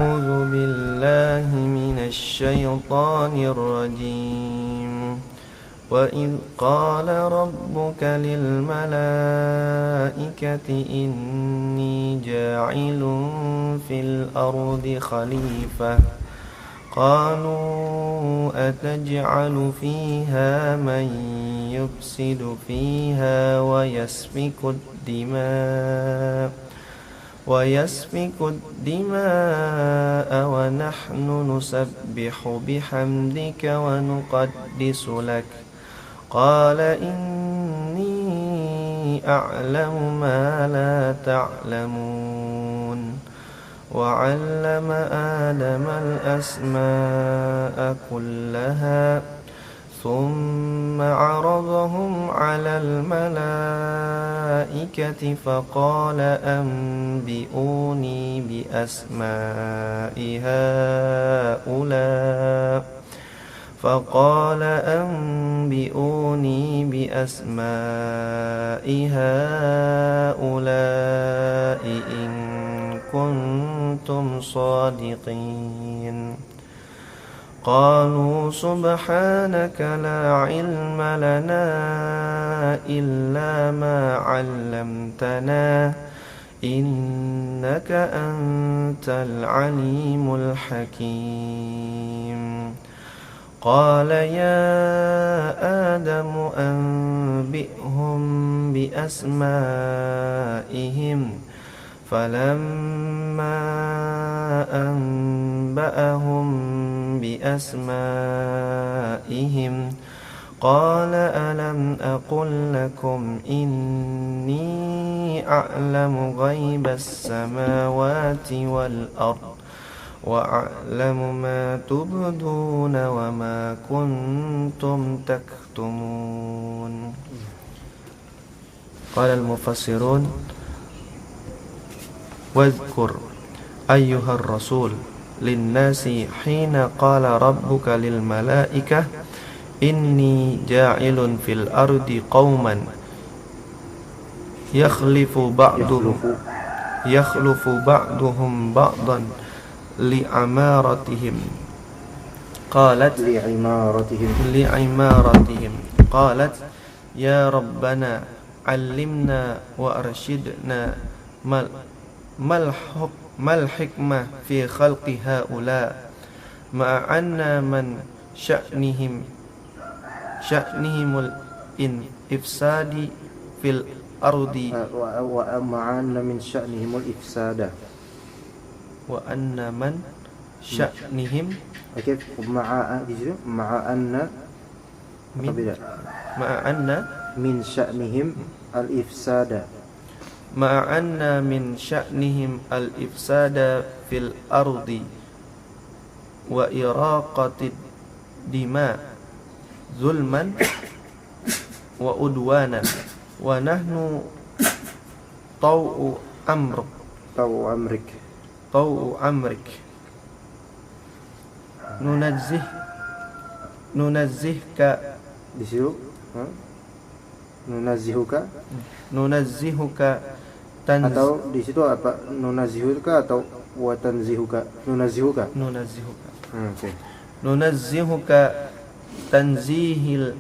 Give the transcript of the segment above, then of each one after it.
أعوذ بالله من الشيطان الرجيم. وإذ قال ربك للملائكة إني جاعل في الأرض خليفة قالوا أتجعل فيها من يفسد فيها ويسفك الدماء ونحن نسبح بحمدك ونقدس لك قال إني أعلم ما لا تعلمون وعلم آدم الأسماء كلها ثم عرضهم على الملائكة فقال أنبئوني بأسماء هؤلاء إن كنتم صادقين قالوا سبحانك لا علم لنا إلا ما علمتنا إنك أنت العليم الحكيم قال يا آدم أنبئهم بأسمائهم فلما أنبأهم بأسمائهم قال ألم أقل لكم إني أعلم غيب السماوات والأرض وأعلم ما تبدون وما كنتم تكتمون. قال المفسرون واذكر أيها الرسول للناس حين قال ربك للملائكة إني جاعل في الأرض قوما يخلف بعضهم بعضا لعمارتهم قالت يا ربنا علمنا وأرشدنا ما الحكمة في خلق هؤلاء مع أن من شأنهم الإفساد في الأرض ومع أن من شأنهم الإفساد وأن من شأنهم مع أن من شأنهم الإفساد مع أن من شأنهم الإفساد في الأرض وإراقة الدماء ظلما وعدوانا ونحن طوع أمرك ننزهك di situ nunazzihuka atau di situ apa nunazihuka atau watanzihuka nunazihuka okay. Nunazzihuka tanzihil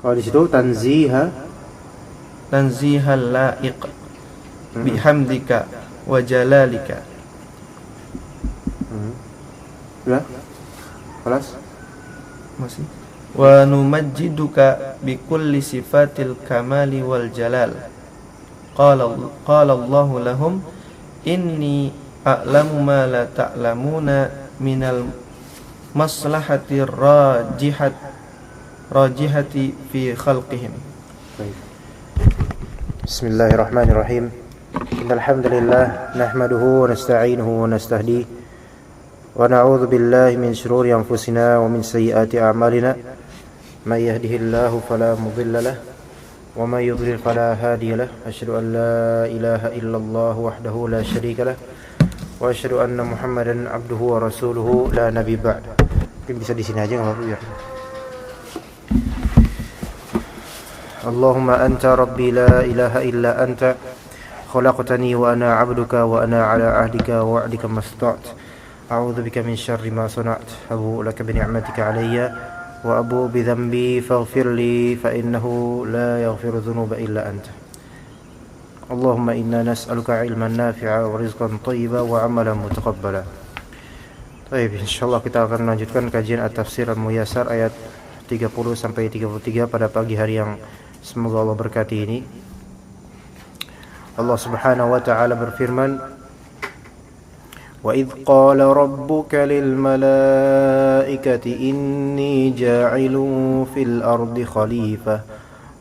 kalau di situ tanzihal laiq bihamdika wa jalalika. Ya kelas masih wa numajjiduka bi kulli sifatil kamali wal jalal. Qala Allahu lahum inni a'lamu ma la ta'lamuna minal maslahati rajihati fi khalqihim. Bismillahirrahmanirrahim. Innal hamdalillah nahmaduhu wa nasta'inuhu wa nastahdihi ونعوذ بالله من شرور أنفسنا ومن سيئات أعمالنا من يهده الله فلا مضل له ومن يضلل فلا هادي له أشهد أن لا إله إلا الله وحده لا شريك له وأشهد أن محمدا عبده ورسوله لا نبي بعد. Mungkin bisa di sini aja enggak apa-apa ya. اللهم أنت ربي لا إله إلا أنت خلقتني وأنا عبدك وأنا على عهدك ووعدك ما استطعت أعوذ بك من شر ما صنعت أبوء لك بنعمتك علي وأبوء بذنبي فاغفر لي فإنه لا يغفر الذنوب إلا أنت اللهم إنا نسألك علما نافعا ورزقا طيبا وعملا متقبلا. Baik, insyaallah kita akan melanjutkan kajian At-Tafsir Al-Muyassar ayat 30 sampai 33 pada pagi hari yang semoga Allah berkati ini. Allah Subhanahu wa taala berfirman, "Wa idh qala rabbuka lil malaikati inni ja'ilun fil ardi khalifah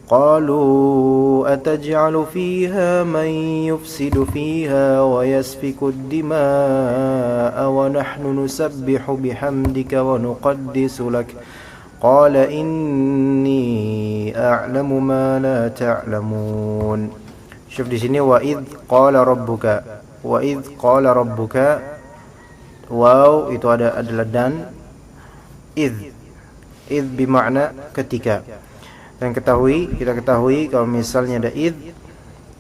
qalu ataj'alu fiha man yufsidu fiha wa yasfiku ad-dima'a wa nahnu nusabbihu bihamdika wa nuqaddisu lak Qala inni a'lamu ma la ta'lamun." Syuf di sini wa idz qala rabbuka. Wa idz qala rabbuka. Waw itu adalah dan idz. Idz bermakna ketika. Dan kita ketahui kalau misalnya ada idz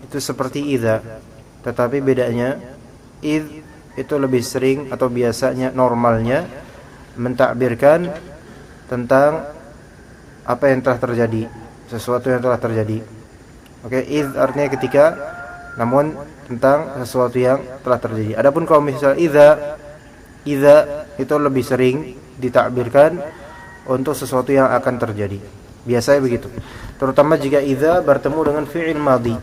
itu seperti idza. Tetapi bedanya idz itu lebih sering atau biasanya normalnya mentakbirkan tentang apa yang telah terjadi, sesuatu yang telah terjadi. Oke, idz artinya ketika, namun tentang sesuatu yang telah terjadi. Adapun kalau misalnya idza itu lebih sering ditakbirkan untuk sesuatu yang akan terjadi. Biasanya begitu. Terutama jika idza bertemu dengan fi'il madhi.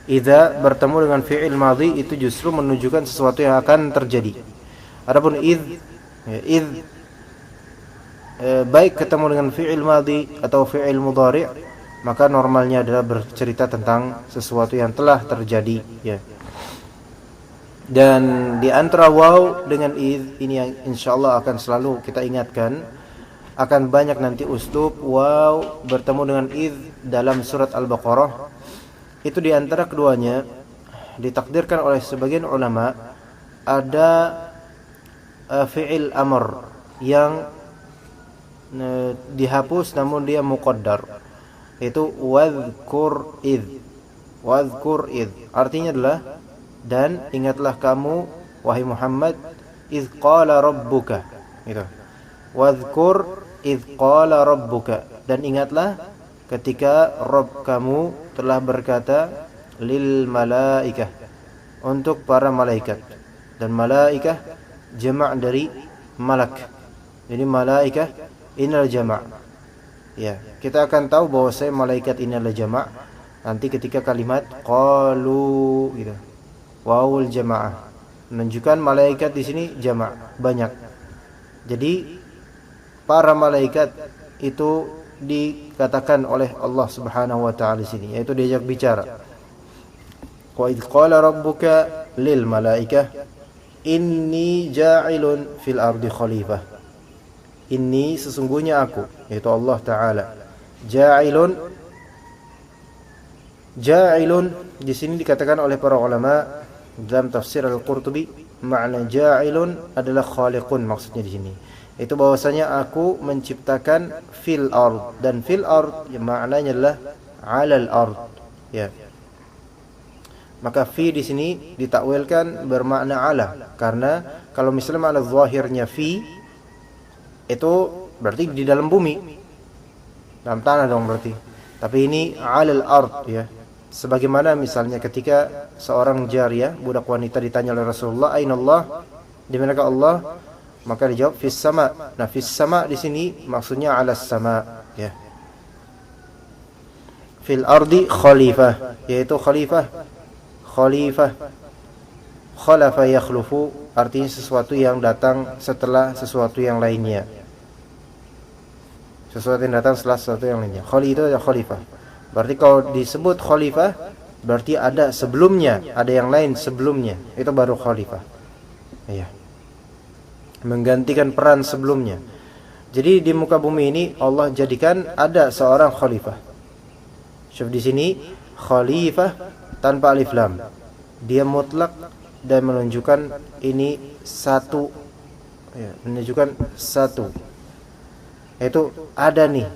Idza bertemu dengan fi'il madhi itu justru menunjukkan sesuatu yang akan terjadi. Adapun idz baik ketemu dengan fi'il madhi atau fi'il mudhari', maka normalnya adalah bercerita tentang sesuatu yang telah terjadi ya. Dan di antara waw dengan idz ini yang insyaallah akan selalu kita ingatkan, akan banyak nanti uslub waw bertemu dengan idz dalam surat Al-Baqarah. Itu di antara keduanya ditakdirkan oleh sebagian ulama ada fi'il amr yang dihapus namun dia muqaddar, itu wadhkur idz. Wadhkur idz artinya adalah dan ingatlah kamu wahai Muhammad idz qala rabbuka, gitu. Wadhkur idz qala rabbuka, dan ingatlah ketika Rabb kamu telah berkata lil malaikah, untuk para malaikat. Dan malaikah jama' dari malak, jadi malaikah innal jama'. Ya, kita akan tahu bahwa malaikat ini adalah jama' nanti ketika kalimat qalu gitu. Wawul jamaah menunjukkan malaikat di sini jama' banyak. Jadi para malaikat itu dikatakan oleh Allah Subhanahu wa taala di sini, yaitu diajak bicara. Wa idz qala rabbuka lil malaikah inni ja'ilun fil ardi khalifah. Inni sesungguhnya aku, yaitu Allah Ta'ala. Ja'ilun di sini dikatakan oleh para ulama dalam tafsir Al-Qurtubi, makna ja'ilun adalah khaliqun, maksudnya di sini. Itu bahwasanya aku menciptakan fil ard, dan fil ard ya, maknanya adalah 'alal ard. Ya. Maka fi di sini ditakwilkan bermakna ala, karena kalau misalnya makna zahirnya fi itu berarti di dalam bumi, dalam tanah dong berarti. Tapi ini 'alal ard ya. Sebagaimana misalnya ketika seorang jariyah, budak wanita, ditanya oleh Rasulullah, "Aina Allah?" Di manakah Allah? Maka dijawab fis sama. Nah, fis sama di sini maksudnya 'alas sama ya. Fil ardi khalifah, yaitu khalifah. Khalafa yakhlufu artinya sesuatu yang datang setelah sesuatu yang lainnya. Sesuatu yang datang setelah sesuatu yang lainnya. Khali itu adalah khalifah. Berarti kalau disebut khalifah berarti ada sebelumnya, ada yang lain sebelumnya. Itu baru khalifah. Iya. menggantikan peran sebelumnya. Jadi di muka bumi ini Allah jadikan ada seorang khalifah. Syuf di sini khalifah tanpa alif lam. Dia mutlak dan menunjukkan ini satu, ya, menunjukkan satu. Yaitu ada nih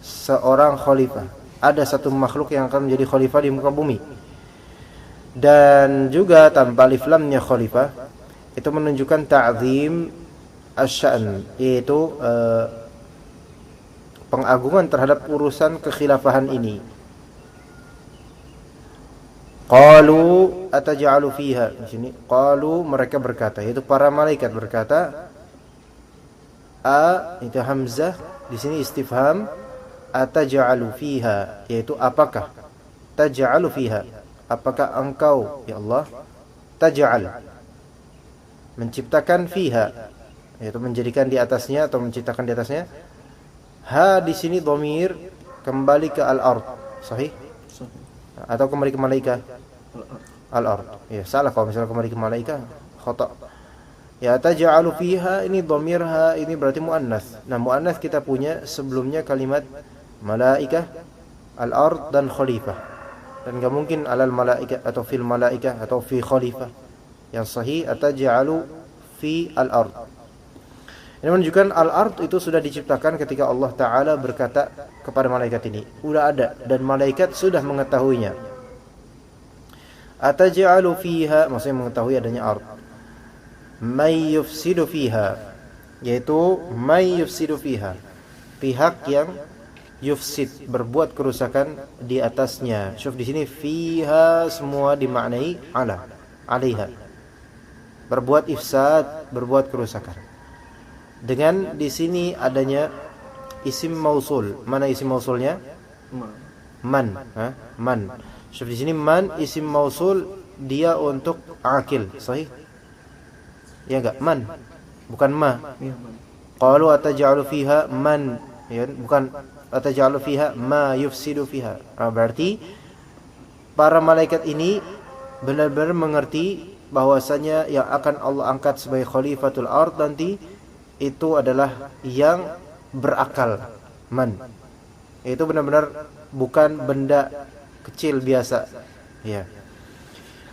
seorang khalifah, ada satu makhluk yang akan menjadi khalifah di muka bumi. Dan juga tanpa alif lamnya khalifah itu menunjukkan ta'zim asy-sya'n, yaitu pengagungan terhadap urusan kekhilafahan ini. Qalu ataj'alu fiha, di sini qalu mereka berkata, yaitu para malaikat berkata. A itu hamzah, di sini istifham, ataj'alu fiha, yaitu apakah, taj'alu fiha, apakah engkau ya Allah taj'al, menciptakan fiha, yaitu menjadikan di atasnya atau menciptakan di atasnya. Ha di sini dhamir kembali ke al-ard, sahih? Atau kembali ke malaikah? Al-ard. Ya, salah kalau misalnya kembali ke malaikah, khata'. Ya, taj'alu fiha ini dhamirha, ini berarti muannas. Nah, muannas kita punya sebelumnya kalimat malaikah, al-ard dan khalifah. Dan enggak mungkin alal malaikah atau fil malaikah atau fi khalifah. Yang sahih ataj'alu fi al-ard. Ini menunjukkan al-ard itu sudah diciptakan ketika Allah Ta'ala berkata kepada malaikat ini. Sudah ada dan malaikat sudah mengetahuinya. Ataj'alu fiha, maksudnya mengetahui adanya ard. May yufsidu fiha, yaitu may yufsidu fiha, pihak yang yufsid, berbuat kerusakan di atasnya. Syuf di sini fiha semua dimaknai ala, alaiha. Berbuat ifsad, berbuat kerusakan. Dengan di sini adanya isim mausul. Mana isim mausulnya? Man, man. Syuf di sini man isim mausul, dia untuk akil, sahih? Ya enggak? Man, bukan ma. Qalu ataj'alu fiha man, ya, bukan ataj'alu fiha ma yufsidu fiha. Berarti para malaikat ini benar-benar mengerti bahwasanya yang akan Allah angkat sebagai khalifatul ard nanti itu adalah yang berakal, man. Itu benar-benar bukan benda kecil biasa, ya.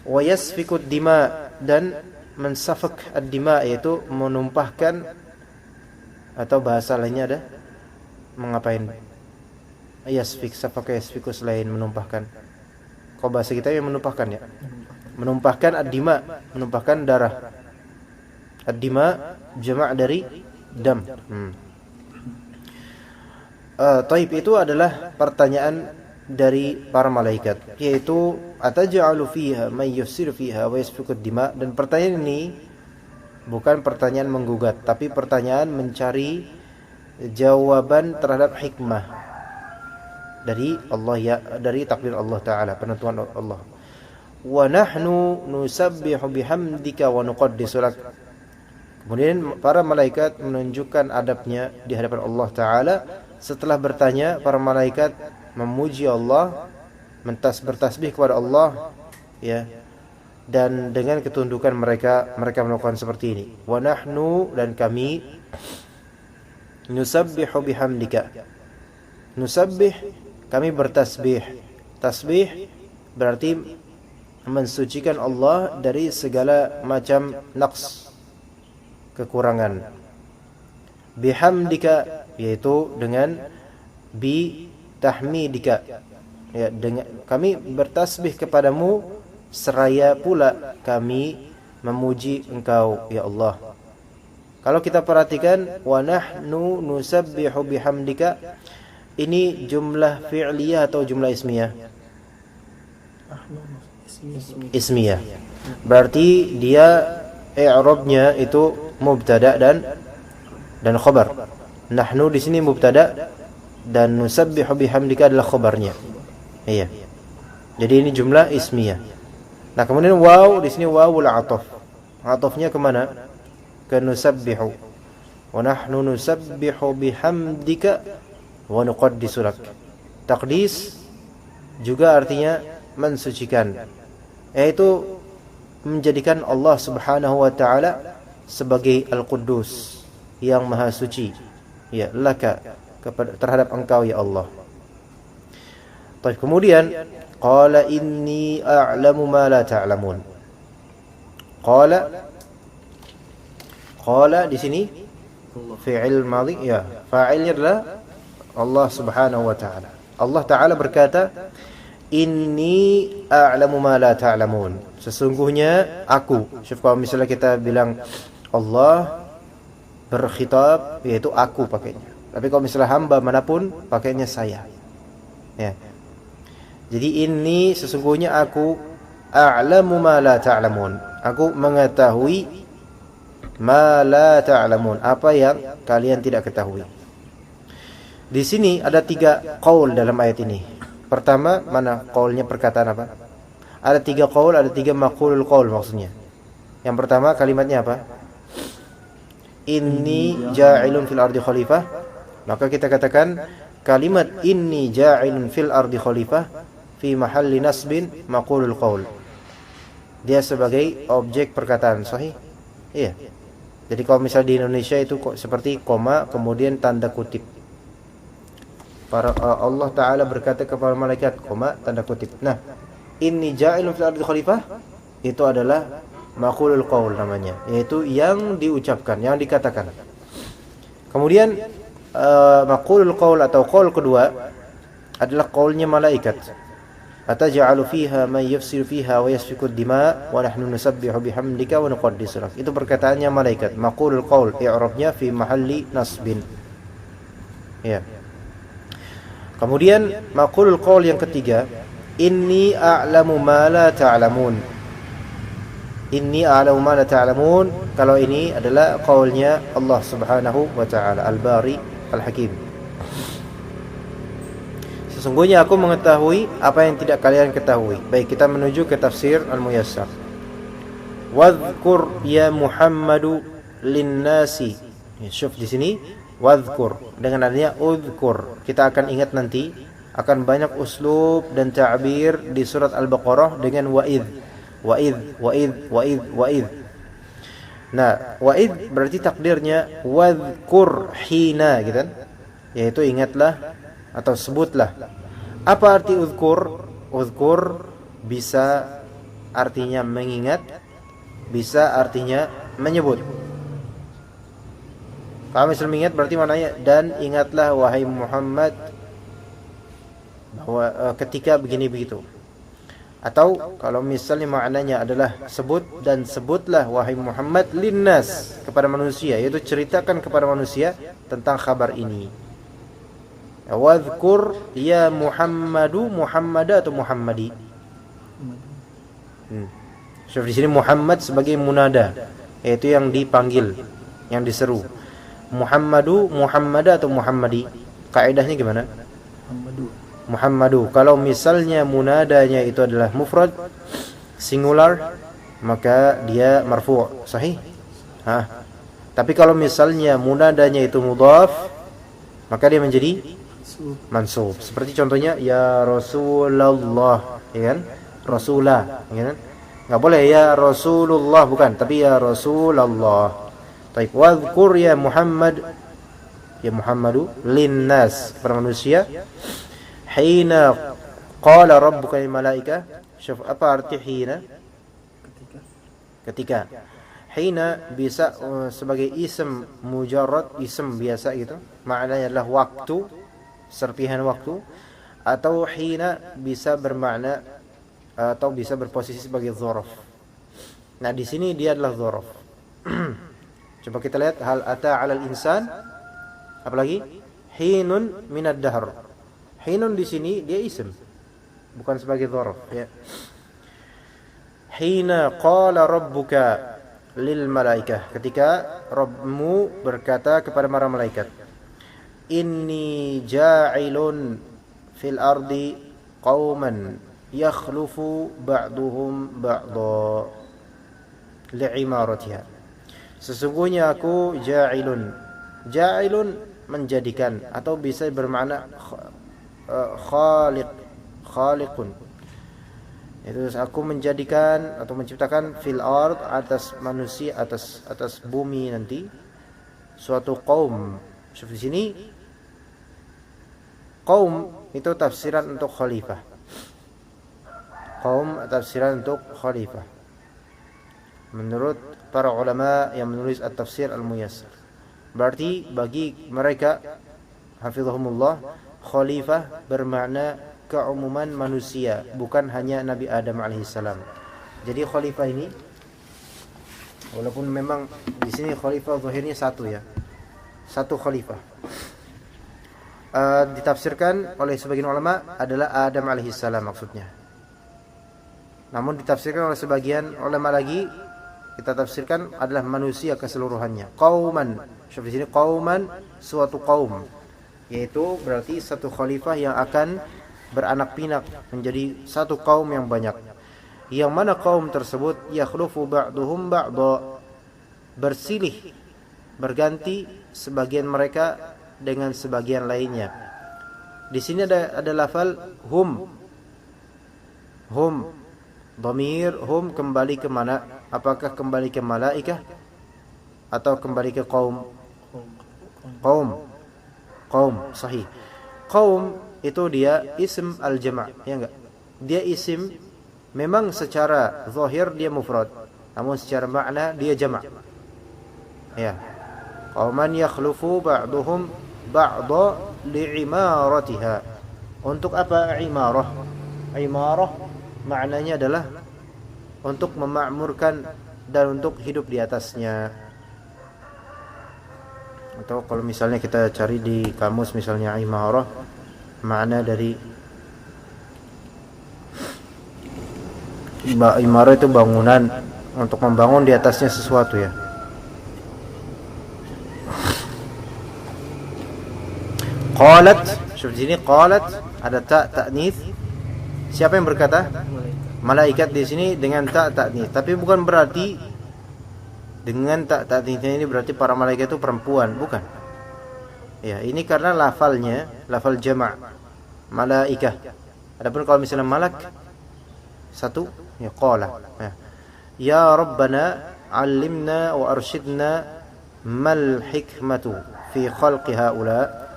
Wa yasfikud dima, dan mensafak ad-dima, yaitu menumpahkan, atau bahasa lainnya ada mengapain? Yasfik, safaka yasfiku, selain menumpahkan. Kalau bahasa kita yang menumpahkan, ya. Menumpahkan ad-dima, menumpahkan darah. Ad-dima jama' dari dam. Taib, itu adalah pertanyaan dari para malaikat, yaitu ataj'alu fiha may yufsidu fiha wa yasfiku ad-dima. Dan pertanyaan ini bukan pertanyaan menggugat, tapi pertanyaan mencari jawaban terhadap hikmah dari Allah, ya, dari takdir Allah Ta'ala, penentuan Allah. Wa nahnu nusabbihu bihamdika wa nuqaddisu lak. Kemudian para malaikat menunjukkan adabnya di hadapan Allah Ta'ala. Setelah bertanya, para malaikat memuji Allah, bertasbih kepada Allah, ya. Dan dengan ketundukan mereka melakukan seperti ini. Wa nahnu, dan kami, nusabbihu bihamdika. Nusabbih, kami bertasbih. Tasbih berarti mensucikan Allah dari segala macam naqs, kekurangan. Bihamdika, yaitu dengan bi tahmidika, ya, dengan kami bertasbih kepadamu seraya pula kami memuji engkau, ya Allah. Kalau kita perhatikan wa nahnu nusabbihu bihamdika, ini jumlah fi'liyah atau jumlah ismiyah? Ismiyah. Berarti dia i'rabnya itu mubtada dan khabar. Nahnu di sini mubtada dan nusabbihu bihamdika adalah khabarnya. Iya. Jadi ini jumlah ismiyah. Nah, kemudian waw di sini wawul ataf. Atafnya kemana? Ke nusabbihu. Wa nahnu nusabbihu bihamdika wa nuqaddisu lak. Taqdis juga artinya mensucikan, yaitu menjadikan Allah Subhanahu wa taala sebagai Al-Quddus, yang maha suci. Ya, laka, terhadap engkau ya Allah. Baik, kemudian qala inni a'lamu ma la ta'lamun. Qala di sini fi'il madhi, ya, fa'ilnya adalah Allah Subhanahu wa ta'ala. Allah Ta'ala berkata, inni a'lamu ma la ta'lamun. Sesungguhnya aku. Syuf, kalau misalnya kita bilang Allah berkhitab, yaitu aku pakainya. Tapi kalau misalnya hamba manapun, pakainya saya. Ya. Jadi ini sesungguhnya aku a'lamu ma la ta'lamun. Aku mengetahui ma la ta'lamun, apa yang kalian tidak ketahui. Di sini ada 3 qaul dalam ayat ini. Pertama, mana qaulnya, perkataan apa? Ada 3 qaul, ada 3 maqulul qaul maksudnya. Yang pertama kalimatnya apa? Inni ja'ilun fil ardi khalifah. Maka kita katakan kalimat inni ja'ilun fil ardi khalifah fi mahalli nasbin maqulul qaul. Dia sebagai objek perkataan, sahih? Iya. Jadi kalau misal di Indonesia itu seperti koma kemudian tanda kutip. Allah Ta'ala berkata kepada malaikat, koma tanda kutip. Nah, inni ja'ilun fil ardi khalifah itu adalah maqulul qaul namanya, yaitu yang diucapkan, yang dikatakan. Kemudian maqulul qaul atau qaul kedua adalah qaulnya malaikat. Ataj'alu fiha man yafsilu fiha wa yasfiku ad-dima wa nahnu nusabbihu bihamdika wa nuqaddisu lak. Itu perkataannya malaikat. Maqulul qaul i'rabnya fi mahalli nasbin. Ya. Kemudian maqulul qaul yang ketiga, inni a'lamu ma la ta'lamun. Inni a'lamu ma la ta'lamun. Kalau ini adalah qaulnya Allah Subhanahu wa ta'ala, Al-Bari Al-Hakim. Sesungguhnya aku mengetahui apa yang tidak kalian ketahui. Baik, kita menuju ke tafsir Al-Muyassar. Wadhkur ya Muhammadu linnasi. Syuf di sini wadhkur dengan adanya udhkur. Kita akan ingat nanti akan banyak uslub dan ta'bir di surat Al-Baqarah dengan wa'id. Nah, wa'id berarti takdirnya wadhkur hina gitu kan? Yaitu ingatlah atau sebutlah. Apa arti uzkur? Uzkur bisa artinya mengingat, bisa artinya menyebut. Kalau misalnya mengingat berarti maknanya dan ingatlah wahai Muhammad bahwa ketika begini begitu. Atau kalau misalnya maknanya adalah sebut dan sebutlah wahai Muhammad linnas, kepada manusia, yaitu ceritakan kepada manusia tentang kabar ini. Wadhkur ya Muhammadu, Muhammada atau Muhammadi? So, di sini Muhammad sebagai munada, yaitu yang dipanggil, yang diseru. Muhammadu, Muhammada atau Muhammadi? Kaidahnya gimana? Muhammadu. Kalau misalnya munadanya itu adalah mufrad, singular, maka dia marfu', sahih? Tapi kalau misalnya munadanya itu mudhaf, maka dia menjadi mansub. Seperti contohnya ya Rasulullah, ya kan? Rasulah, ya kan? Enggak boleh ya Rasulullah, bukan, tapi ya Rasulullah. Baik, wadhkur ya Muhammad, ya Muhammadu linnas, kepada manusia. Hina qala rabbuka lil malaika. Syuf, apa arti hina? Ketika. Hina bisa sebagai ism mujarrad, ism biasa gitu. Maknanya adalah waktu, serpihan waktu, atau hina bisa bermakna atau bisa berposisi sebagai dzaraf. Nah, di sini dia adalah dzaraf. Coba kita lihat hal ata 'alal insan, apalagi hinun minad dahr. Hinun di sini dia ism, bukan sebagai dzaraf, ya. Hina qala rabbuka lil malaikah, ketika Rabbmu berkata kepada para malaikat, inni ja'ilun fil ardi qauman yakhlufu ba'duhum ba'dha li'imaratiha. Sesungguhnya aku ja'ilun. Ja'ilun menjadikan, atau bisa bermakna khaliqun. Itu aku menjadikan atau menciptakan fil ard, atas manusia, atas bumi nanti suatu kaum. Di sini kaum itu tafsiran untuk khalifah. Kaum tafsiran untuk khalifah. Menurut para ulama yang menulis at-tafsir al-muyassar. Berarti bagi mereka hafizahumullah, khalifah bermakna keumuman manusia, bukan hanya Nabi Adam alaihissalam. Jadi khalifah ini, walaupun memang di sini khalifah zahirnya satu ya, satu khalifah, ditafsirkan oleh sebagian ulama adalah Adam alaihissalam maksudnya. Namun ditafsirkan oleh sebagian ulama lagi, kita tafsirkan adalah manusia keseluruhannya. Qauman, di sini qauman, suatu kaum, yaitu berarti satu khalifah yang akan beranak pinak menjadi satu kaum yang banyak. Yang mana kaum tersebut yakhlufu ba'duhum ba'dha, bersilih berganti sebagian mereka dengan sebagian lainnya. Di sini ada lafal hum. Dhamir hum kembali ke mana? Apakah kembali ke malaikah atau kembali ke kaum? Kaum, sahih. Kaum itu dia isim al-jama', ya enggak? Dia isim, memang secara zahir dia mufrad, namun secara makna dia jama'. Ya. Qauman yakhlufu ba'duhum ba'dha li'imaratiha. Untuk apa imarah? Imarah maknanya adalah untuk memakmurkan dan untuk hidup di atasnya. Atau kalau misalnya kita cari di kamus misalnya imarah, makna dari imarah itu bangunan, untuk membangun di atasnya sesuatu ya. Qalat, di sini qalat ada ta ta'nits. Siapa yang berkata? Malaikat di sini dengan ta ta'nits. Tapi bukan berarti dengan ta ta'nitsnya ini berarti para malaikat itu perempuan, bukan. Ya, ini karena lafalnya lafal jama', malaikah. Adapun kalau misalnya malak satu, ya qala. Ya Rabbana 'allimna wa arshidna mal hikmatu fi khalqi haula.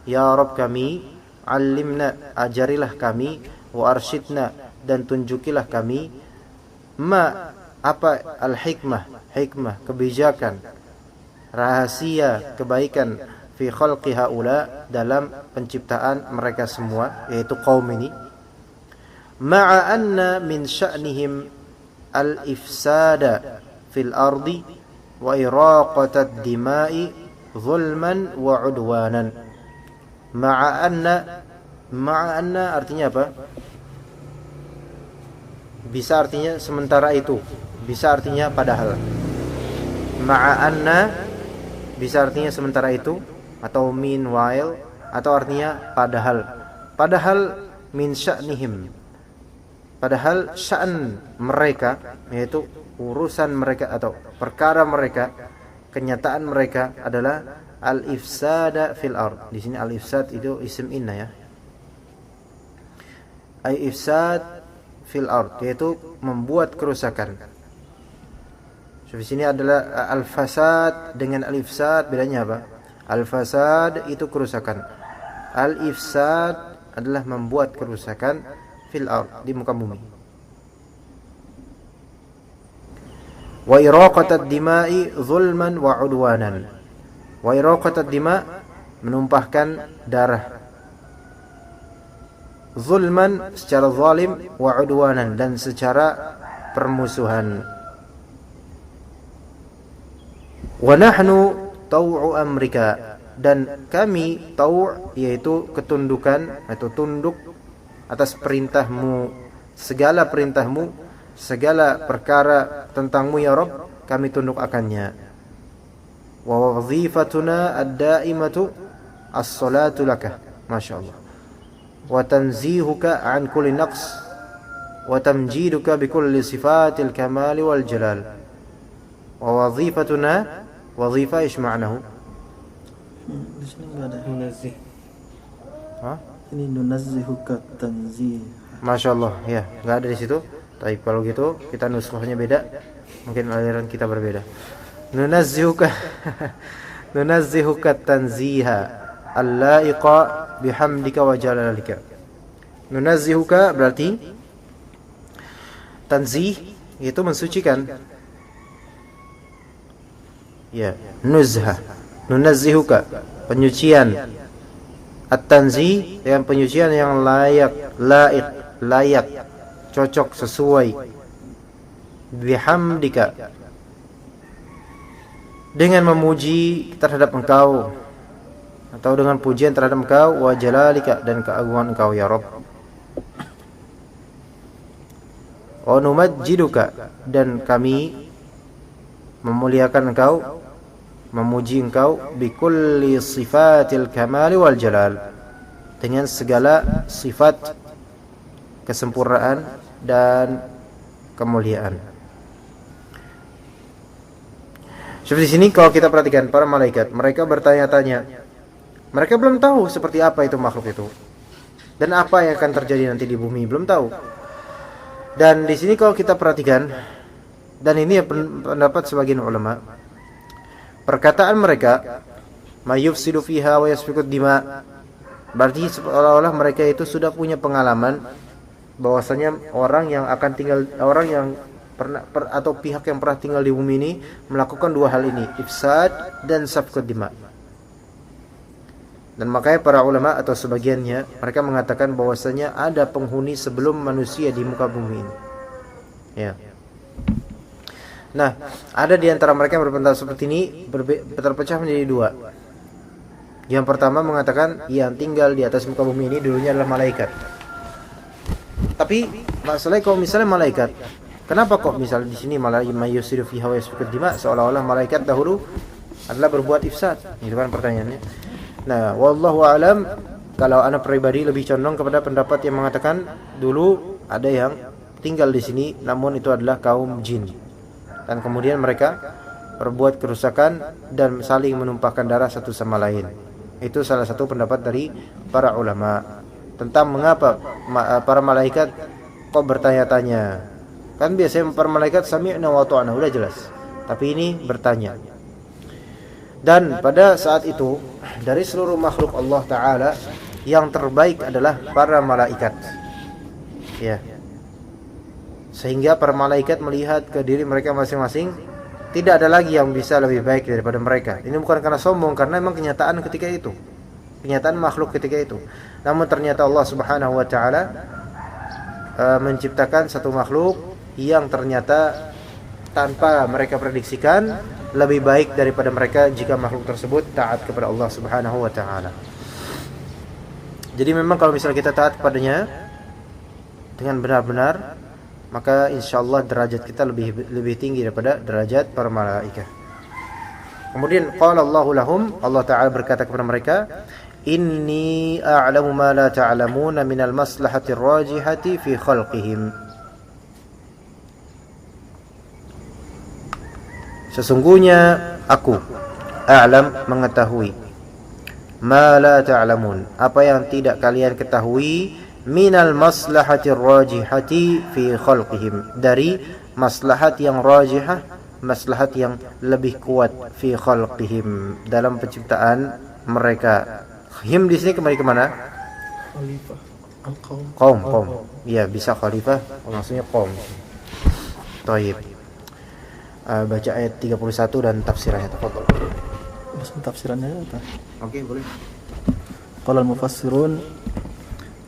Ya Rabb kami, 'allimna, ajarilah kami, wa arshidna, dan tunjukilah kami, ma, apa, al-hikmah, hikmah, kebijakan, rahasia, kebaikan, fi khalqi haula, dalam penciptaan mereka semua, yaitu kaum ini. Ma'a anna min sya'nihim al-ifsada fil ardi wa iraqatad dima'i zulman wa udwanan. Ma'a anna artinya apa? Bisa artinya sementara itu, bisa artinya padahal. Ma'a anna bisa artinya sementara itu, atau meanwhile, atau artinya padahal. Padahal min sya'nihim, padahal sya'n mereka, yaitu urusan mereka atau perkara mereka, kenyataan mereka adalah al-ifsada fil ard. Di sini al-ifsad itu isim inna ya. Al-ifsad fil ard, yaitu membuat kerusakan. So, di sini adalah al-fasad dengan al-ifsad, bedanya apa? Al-fasad itu kerusakan. Al-ifsad adalah membuat kerusakan fil ard, di muka bumi. Wa iraqatad dima'i zulman wa udwanan. Wa iraqatad dima', menumpahkan darah. Zulman, secara zalim, wa udwanan, dan secara permusuhan. Wa nahnu tau'u amrika, dan kami tau', yaitu ketundukan atau tunduk atas perintahmu, segala perintahmu, segala perkara tentangmu ya Rabb, kami tunduk akannya. Wa wazifatuna ad-daimatu as-salatu laka, masyaallah. Wa tanzihuka an kulli naqs wa tamjiduka bi kulli sifatil kamali wal jalal. Wa wazifatuna, wazifa ish ma'nahu? Di sini enggak ada. Munazih. Hah? Ini nunazzihuka tanzih. Masya Allah, ya, nggak ada di situ. Tapi kalau gitu kita nuskhahnya beda, mungkin aliran kita berbeda. Nunazzihuka nunazzihuka tanziha al-laiqa bihamdika wa jalalika. Nunazzihuka berarti tanzih itu mensucikan. Ya, nuzha. Nunazzihuka penyucian. At-tanzih yang penyucian yang layak, cocok, sesuai. Bihamdika dengan memuji terhadap engkau atau dengan pujian terhadap engkau, wa jalalika dan keagungan engkau ya Rabb. Wa numajjiduka dan kami memuliakan engkau, memuji engkau bi kulli sifatil kamali wal jalal, dengan segala sifat kesempurnaan dan kemuliaan. Seperti sini kalau kita perhatikan para malaikat, mereka bertanya-tanya. Mereka belum tahu seperti apa itu makhluk itu. Dan apa yang akan terjadi nanti di bumi belum tahu. Dan di sini kalau kita perhatikan, dan ini pendapat sebagian ulama, perkataan mereka mayufsidu fiha wa yasfikud dima, berarti seolah-olah mereka itu sudah punya pengalaman bahwasanya orang yang akan tinggal, orang yang pernah atau pihak yang pernah tinggal di bumi ini melakukan dua hal ini, ifsad dan safkud dima. Dan makanya para ulama atau sebagiannya mereka mengatakan bahwasanya ada penghuni sebelum manusia di muka bumi ini. Ya. Nah, ada di antara mereka yang berpendapat seperti ini terpecah menjadi dua. Yang pertama mengatakan yang tinggal di atas muka bumi ini dulunya adalah malaikat. Tapi masalahnya kalau misalnya malaikat, kenapa kok misalnya di sini mayusidu fiha wa yasfikud dima, seolah-olah malaikat dahulu adalah berbuat ifsad? Itu kan pertanyaannya. Nah, wallahu alam, kalau anak pribadi lebih condong kepada pendapat yang mengatakan dulu ada yang tinggal di sini namun itu adalah kaum jin. Dan kemudian mereka berbuat kerusakan dan saling menumpahkan darah satu sama lain. Itu salah satu pendapat dari para ulama tentang mengapa para malaikat kok bertanya-tanya. Kan biasanya para malaikat sami'na wa ta'na, udah jelas. Tapi ini bertanya. Dan pada saat itu dari seluruh makhluk Allah Ta'ala yang terbaik adalah para malaikat. Ya. Sehingga para malaikat melihat ke diri mereka masing-masing, tidak ada lagi yang bisa lebih baik daripada mereka. Ini bukan karena sombong, karena memang kenyataan ketika itu, kenyataan makhluk ketika itu. Namun ternyata Allah Subhanahu wa Ta'ala menciptakan satu makhluk yang ternyata tanpa mereka prediksikan lebih baik daripada mereka jika makhluk tersebut taat kepada Allah Subhanahu wa Ta'ala. Jadi memang kalau misalnya kita taat kepadanya dengan benar-benar, maka insyaallah derajat kita lebih tinggi daripada derajat para malaikat. Kemudian qala Allahu lahum, Allah Ta'ala berkata kepada mereka, inni a'lamu ma la ta'lamuna minal maslahatir rajihati fi khalqihim. Sesungguhnya aku a'lam, mengetahui, ma la ta'lamun, apa yang tidak kalian ketahui, minal maslahatir rajihati fi khalqihim, dari maslahat yang rajihah, maslahat yang lebih kuat, fi khalqihim, dalam penciptaan mereka. Him di sini kembali ke mana? Khalifah al-qaum. Qaum. Ya, bisa khalifah, maksudnya qaum. Baik. Baca ayat 31 dan tafsirannya, tafadhol. Tafsirannya apa? Oke, boleh. Qala al-mufassirun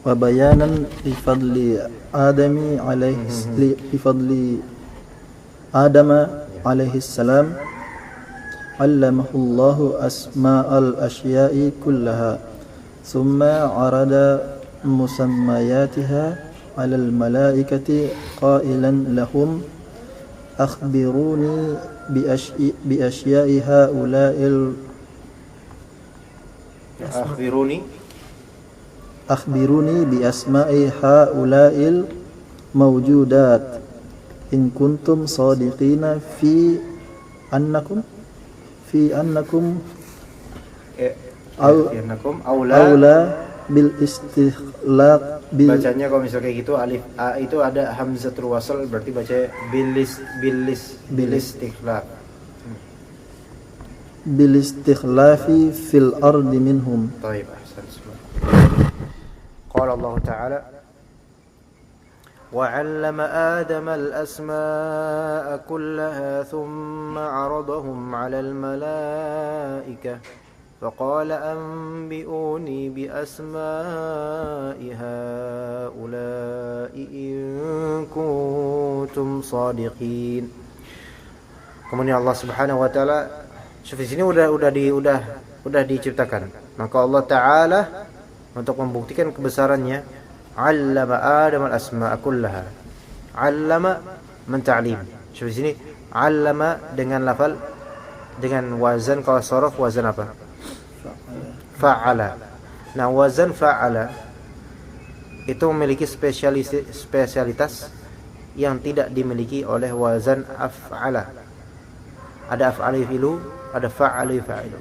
wa bayanan li fadli Adami alaihi salam allamahu Allahu asma'al asya'i kullaha thumma arada musammayatiha 'ala al-malaikati qailan lahum akhbiruni bi asya'i haula'il akhbiruni bi asma'i haula'il mawjudat in kuntum sadiqina fi annakum bil istighlaq bil Bacanya kalau misalnya kayak gitu alif a itu ada hamzatul wasl, berarti baca bil istighlaq. bil istighlafi fil ardi minhum. طيب أحسن. قال الله تعالى وعلم آدم الأسماء كلها ثم عرضهم على الملائكة فقال أنبئوني بأسماء هؤلاء إن كنتم صادقين. Kemudian Allah Subhanahu wa taala, di sini udah diciptakan. Maka Allah taala untuk membuktikan kebesarannya, 'allama Adam al-asma'a kullaha. 'Allama menta'lim. Di sini 'allama dengan lafal dengan wazan, kalau sorof wazan apa? Fa'ala. Nah, wazan fa'ala itu memiliki spesialitas yang tidak dimiliki oleh wazan af'ala. Ada af'ala yufilu, ada fa'ala yufa'ilu.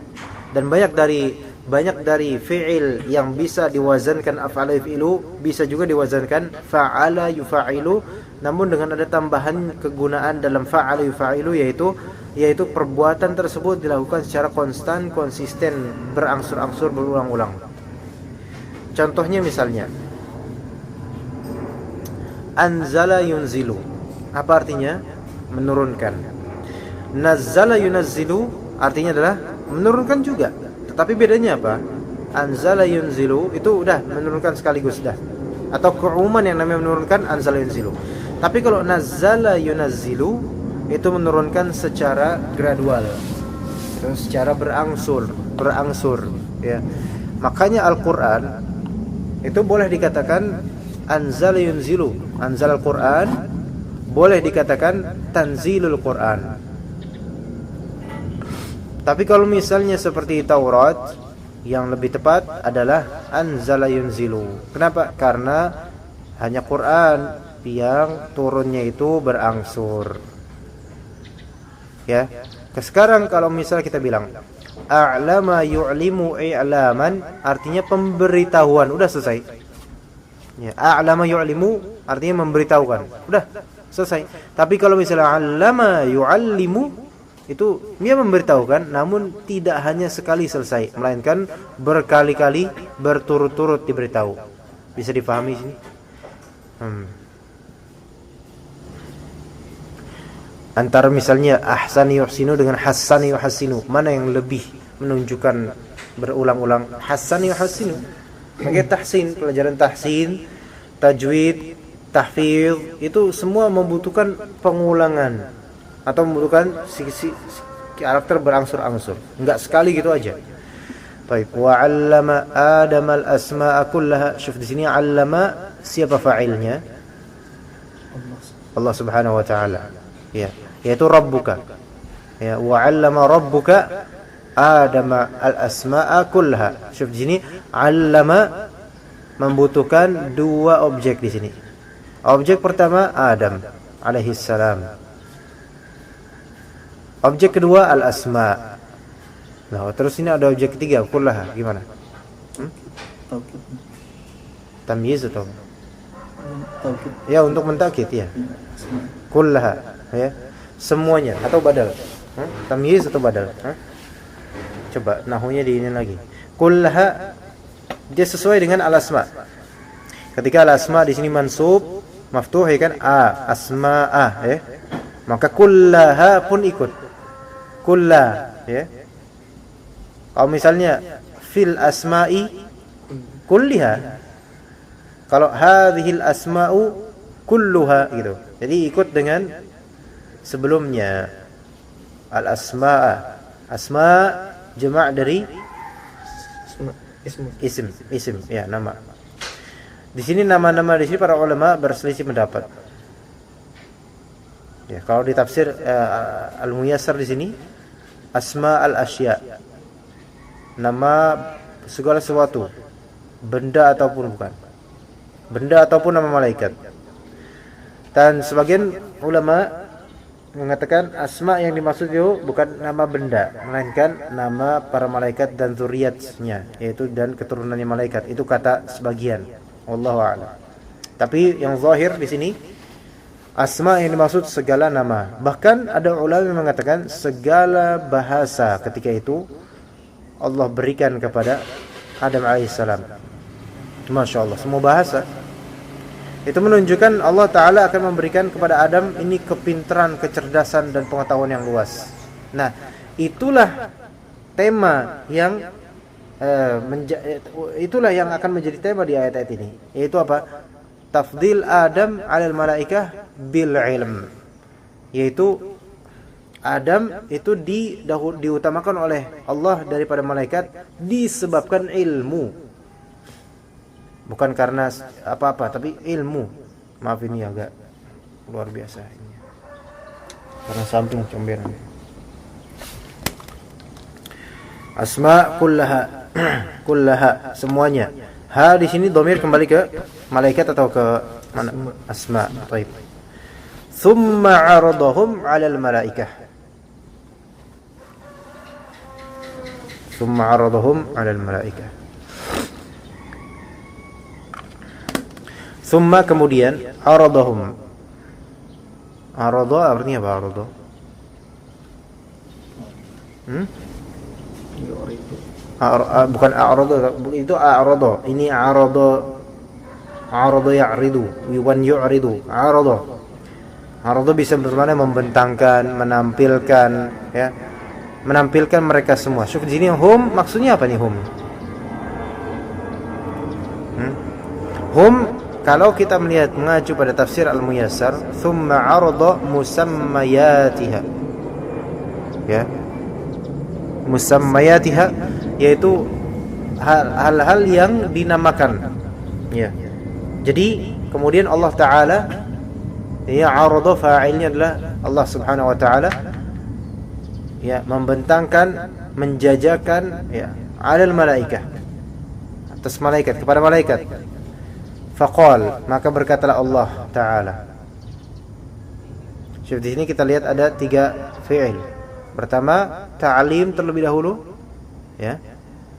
Dan banyak dari fi'il yang bisa diwazankan af'ala yufilu, bisa juga diwazankan fa'ala yufa'ilu, namun dengan ada tambahan kegunaan dalam fa'ala yufa'ilu, yaitu perbuatan tersebut dilakukan secara konsisten, berangsur-angsur, berulang-ulang. Contohnya misalnya anzala yunzilu, apa artinya? Menurunkan. Nazzala yunazzilu artinya adalah menurunkan juga, tetapi bedanya apa? Anzala yunzilu itu udah menurunkan sekaligus dah, atau keumuman yang namanya menurunkan anzala yunzilu. Tapi kalau nazzala yunazzilu itu menurunkan secara gradual, secara berangsur ya. Makanya Al-Qur'an itu boleh dikatakan anzala yunzilu, anzal Al-Qur'an, boleh dikatakan tanzilul Qur'an. Tapi kalau misalnya seperti Taurat, yang lebih tepat adalah anzala yunzilu. Kenapa? Karena hanya Quran yang turunnya itu berangsur. Ya. Sekarang kalau misalnya kita bilang a'lama yu'limu i'laman, artinya pemberitahuan, udah selesai. Ya, a'lama yu'limu artinya memberitahukan. Udah selesai. Tapi kalau misalnya 'allama yu'allimu, itu dia memberitahukan, namun tidak hanya sekali selesai, melainkan berkali-kali berturut-turut diberitahu. Bisa dipahami sini? Antara misalnya ahsani yuhsinu dengan hassani yuhassinu, mana yang lebih menunjukkan berulang-ulang? Hassani yuhassinu. Maka tahsin, pelajaran tahsin, tajwid, tahfidz, itu semua membutuhkan pengulangan atau membutuhkan karakter berangsur-angsur, enggak sekali gitu aja. Baik, wa 'allama Adam al-asma'a kullaha. Syuf di sini 'allama, siapa fa'ilnya? Allah Subhanahu wa taala. Ya, yaitu rabbuka. Ya, wa 'allama rabbuka Adam al-asma'a kullaha. Syuf di sini 'allama membutuhkan dua objek di sini. Objek pertama Adam alaihi salam. Objek kedua al-asma. Nah, terus ini ada objek ketiga, kullaha. Gimana? Tamyiz atau? Ya, untuk mentakid ya. Kullaha, ya. Semuanya atau badal? Tamyiz atau badal? Coba nahwunya di ini lagi. Kullaha dia sesuai dengan al-asma. Ketika al-asma di sini mansub, maftuh ya kan? Asma'a, ya. Maka kullaha pun ikut. Kullah, ya. Kalau misalnya fil asma'i kulliha, kalau hadhil asma'u kulluha gitu. Jadi ikut dengan sebelumnya. Al asma'a, asma jama' dari isim, ya, nama. Di sini nama-nama di sini para ulama berselisih pendapat. Ya, kalau di tafsir Al-Muyassar di sini asma al-asya, nama segala sesuatu, benda ataupun bukan, benda ataupun nama malaikat. Dan sebagian ulama mengatakan asma yang dimaksud itu bukan nama benda, melainkan nama para malaikat dan zuriatnya, yaitu dan keturunannya malaikat. Itu kata sebagian. Wallahu a'lam. Tapi yang zahir di sini asma yang dimaksud segala nama. Bahkan ada ulama yang mengatakan segala bahasa ketika itu Allah berikan kepada Adam alaihissalam. Masya Allah, semua bahasa. Itu menunjukkan Allah Ta'ala akan memberikan kepada Adam ini kepintaran, kecerdasan, dan pengetahuan yang luas. Nah, itulah tema yang itulah yang akan menjadi tema di ayat-ayat ini. Yaitu apa? Tafdil Adam 'alal malaikah bil ilm. Yaitu Adam itu diutamakan oleh Allah daripada malaikat disebabkan ilmu. Bukan karena apa-apa, tapi ilmu. Maaf ini agak luar biasa ini. Karena samping comberan. Asma kullaha kullaha semuanya. Ha di sini dhamir kembali ke malaikat atau ke mana? Asma. Baik. Thumma 'aradahum 'alal malaikah. Thumma 'aradahum 'alal malaikah. Thumma kemudian 'aradahum. Arada artinya apa arada? Bukan a'rada, itu a'rada. Ini a'rada. A'rada ya'ridu, wan yu'ridu. A'rada. A'rada bisa bermakna membentangkan, menampilkan, ya. Menampilkan mereka semua. Syuf di sini hum maksudnya apa nih hum? Hum kalau kita melihat mengacu pada tafsir Al-Muyassar, thumma 'arada musammayatiha. Ya. Musammayatiha yaitu hal-hal yang dinamakan. Ya. Jadi kemudian Allah Ta'ala, ya, 'arada fa'ilnya adalah Allah Subhanahu wa taala, ya, membentangkan, menjajakan, ya, 'alal malaikah, atas malaikat, kepada malaikat. Faqal, maka berkatalah Allah Ta'ala. Di sini kita lihat ada 3 fi'il. Pertama, ta'lim terlebih dahulu, ya.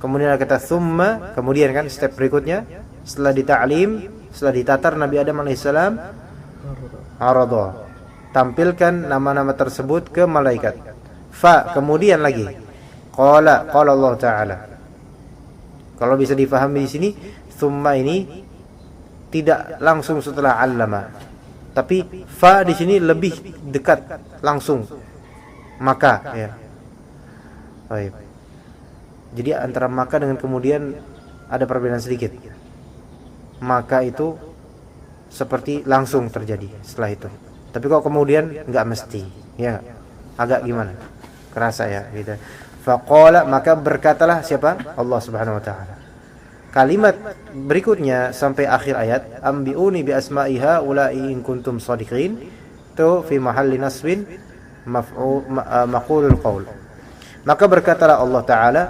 Kemudian ada kata thumma, kemudian kan step berikutnya setelah dita'lim, setelah ditatar Nabi Adam alaihissalam, arada, tampilkan nama-nama tersebut ke malaikat. Fa, kemudian lagi qala Allah Ta'ala. Kalau bisa difahami di sini, thumma ini tidak langsung setelah 'allama, tapi fa di sini lebih dekat langsung. Maka, ya. Baik. Jadi antara maka dengan kemudian ada perbedaan sedikit. Maka itu seperti langsung terjadi setelah itu. Tapi kalau kemudian enggak mesti, ya. Agak gimana? Kerasa ya gitu. Faqala, maka berkatalah siapa? Allah Subhanahu wa taala. Kalimat berikutnya sampai akhir ayat, ambiuni bi asma'iha ulai in kuntum shadiqin, itu fi mahalli nasbin maqulul qaul. Maka berkatalah Allah Ta'ala,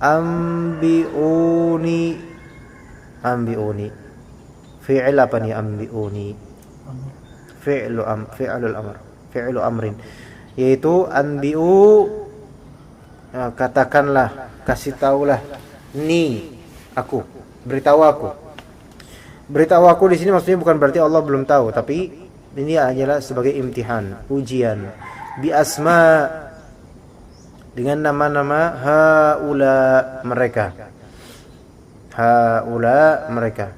ambiuni. Fi'il apa nih ambiuni? Fi'lul amr. Fi'lu amrin. Yaitu anbi'u, katakanlah, kasih taulah, aku, beritahu aku. Beritahu aku di sini maksudnya bukan berarti Allah belum tahu, tapi ini adalah sebagai imtihan, ujian. Bi asma, dengan nama-nama haula, mereka. Haula, mereka.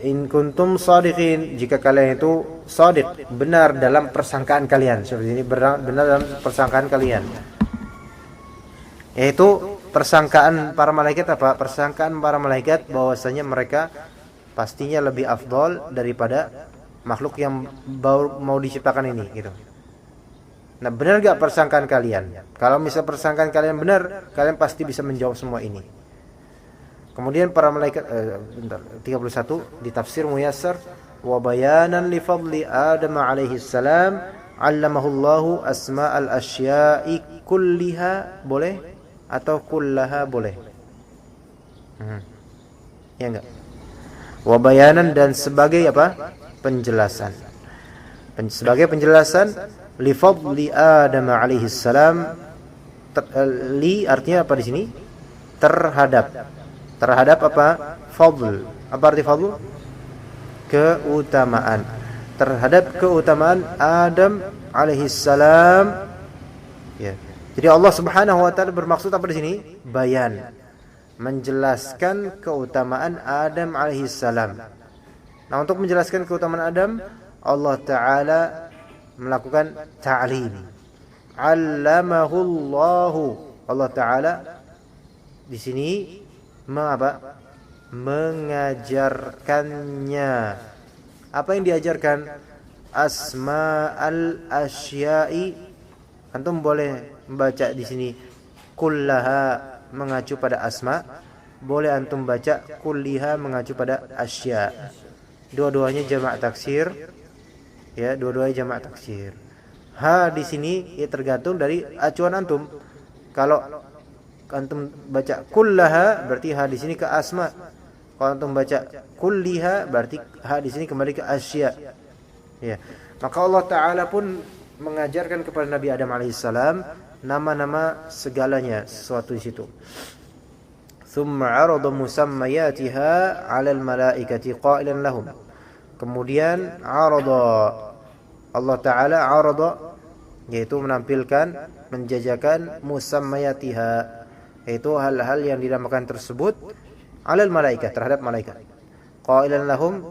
In kuntum shadiqin, jika kalian itu shadiq, benar dalam persangkaan kalian. Seperti ini, benar dalam persangkaan kalian. Yaitu persangkaan para malaikat apa? Persangkaan para malaikat bahwasanya mereka pastinya lebih afdol daripada makhluk yang baru mau diciptakan ini, gitu. Nah, benar gak persangkaan kalian? Kalau misal persangkaan kalian benar, kalian pasti bisa menjawab semua ini. Kemudian para malaikat 31 di tafsir Muyassar, wa bayanan li fadli Adam alaihi salam 'allamahullahu asma'al asya'i kulliha, boleh? Atau kullaha, boleh? Ya enggak? Wabayanan, dan sebagai apa? Penjelasan. Sebagai penjelasan li fadli Adam alaihi salam. Li artinya apa di sini? Terhadap apa? Fadl. Apa arti fadl? Keutamaan. Terhadap keutamaan Adam alaihi salam. Ya. Jadi Allah Subhanahu wa taala bermaksud apa di sini? Bayan. Menjelaskan keutamaan Adam alaihi salam. Nah, untuk menjelaskan keutamaan Adam, Allah taala melakukan ta'lim. 'Allamahullahu. Allah taala di sini mengajarkannya. Apa yang diajarkan? Asma'al asya'i. Antum boleh membaca di sini kullaha mengacu pada asma, boleh antum baca kulliha mengacu pada asya. Dua-duanya jamak taksir. Ya, dua-duanya jamak taksir. Ha di sini ya tergantung dari acuan antum. Kalau antum baca kullaha berarti ha di sini ke asma. Kalau antum baca kulliha berarti ha di sini kembali ke asya. Ya. Maka Allah taala pun mengajarkan kepada Nabi Adam alaihissalam nama-nama segalanya sesuatu di situ. Thumma 'arada musammayatiha 'ala al-malaikati qailan lahum. Kemudian 'arada Allah taala 'arada yaitu menampilkan, menjajakan musammayatiha, yaitu hal-hal yang dinamakan tersebut 'ala al-malaikat, terhadap malaikat. Qailan lahum,